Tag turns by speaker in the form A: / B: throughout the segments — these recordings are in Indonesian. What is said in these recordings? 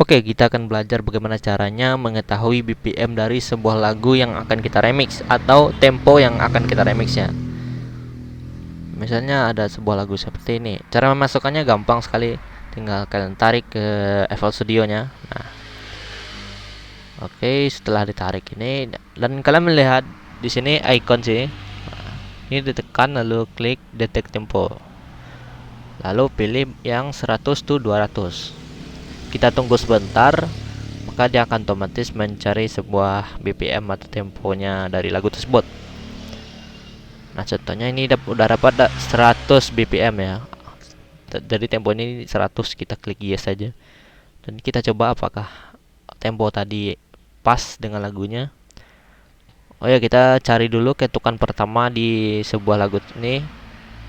A: Oke, kita akan belajar bagaimana caranya mengetahui BPM dari sebuah lagu yang akan kita remix atau tempo yang akan kita remix ya. Misalnya ada sebuah lagu seperti ini. Cara memasukkannya gampang sekali. Tinggal kalian tarik ke FL Studio-nya. Nah, oke, setelah ditarik ini dan kalian melihat di sini icon sih. Nah, ini ditekan lalu klik detect tempo. Lalu pilih yang 100 to 200. Kita tunggu sebentar, maka dia akan otomatis mencari sebuah BPM atau temponya dari lagu tersebut. Nah, contohnya ini udah dapat 100 BPM ya. Jadi tempo ini 100, kita klik yes saja. Dan kita coba apakah tempo tadi pas dengan lagunya. Oh ya, kita cari dulu ketukan pertama di sebuah lagu ini.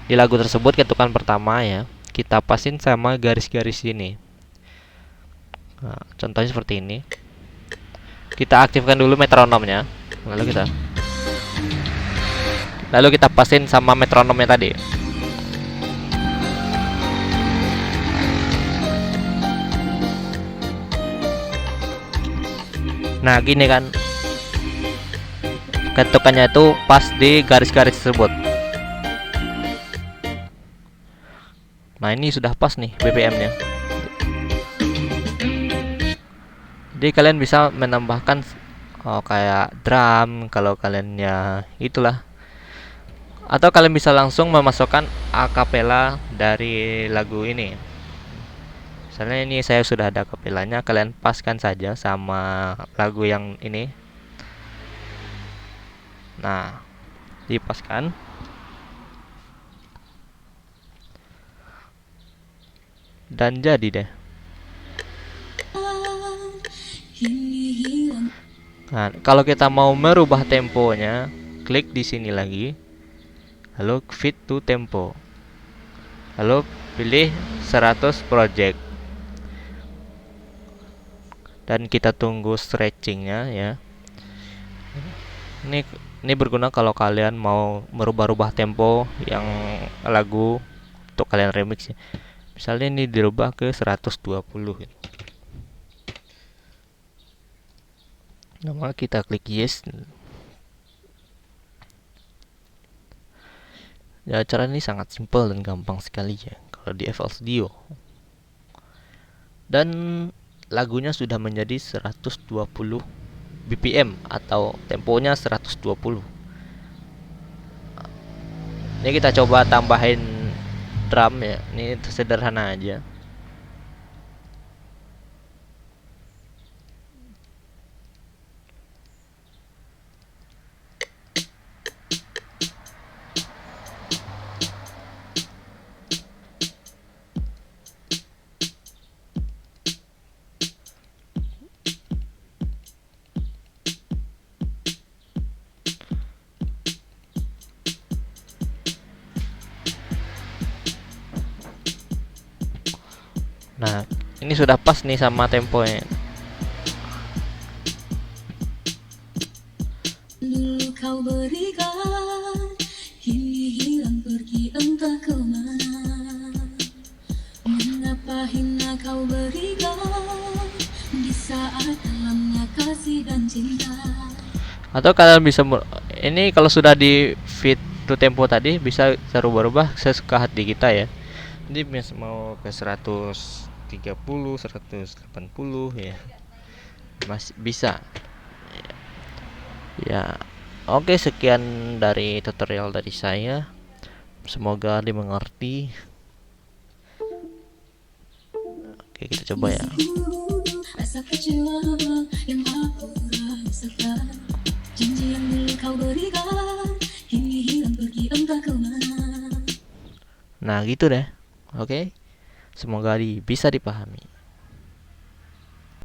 A: Di lagu tersebut ketukan pertama ya, kita pasin sama garis-garis ini. Nah, contohnya seperti ini. Kita aktifkan dulu metronomnya. Lalu kita pasin sama metronomnya tadi. Nah, gini kan. Ketukannya itu pas di garis-garis tersebut. Nah, ini sudah pas nih BPM-nya. Jadi kalian bisa menambahkan kayak drum kalau kalian ya itulah. Atau kalian bisa langsung memasukkan akapela dari lagu ini. Misalnya ini saya sudah ada akapelanya, kalian paskan saja sama lagu yang ini. Nah, dipaskan. Dan jadi deh. Nah, kalau kita mau merubah temponya, klik di sini lagi. Lalu fit to tempo. Lalu pilih 100 project. Dan kita tunggu stretchingnya ya. Ini berguna kalau kalian mau merubah-rubah tempo yang lagu untuk kalian remix ya. Misalnya ini dirubah ke 120 gitu. Nah, kita klik yes. Ya, cara ini sangat simpel dan gampang sekali ya kalau di FL Studio. Dan lagunya sudah menjadi 120 BPM atau temponya 120. Ini kita coba tambahin drum ya. Ini sederhana aja. Nah, ini sudah pas nih sama temponya. Kau berikan, kini hilang pergi entah kemana. Mengapa hina kau berikan di saat dalamnya kasih dan cinta. Atau kalian bisa ini kalau sudah di fit to tempo tadi bisa rubah-rubah sesuka hati kita ya. Jadi mau ke 130, 180 ya. Masih bisa. Ya. Oke, sekian dari tutorial dari saya. Semoga dimengerti. Oke, kita coba ya. Rasa kecewa yang aku rasakan, janji yang dulu kau berikan, kini hilang pergi entah kemana. Nah, gitu deh. Oke. Semoga bisa dipahami.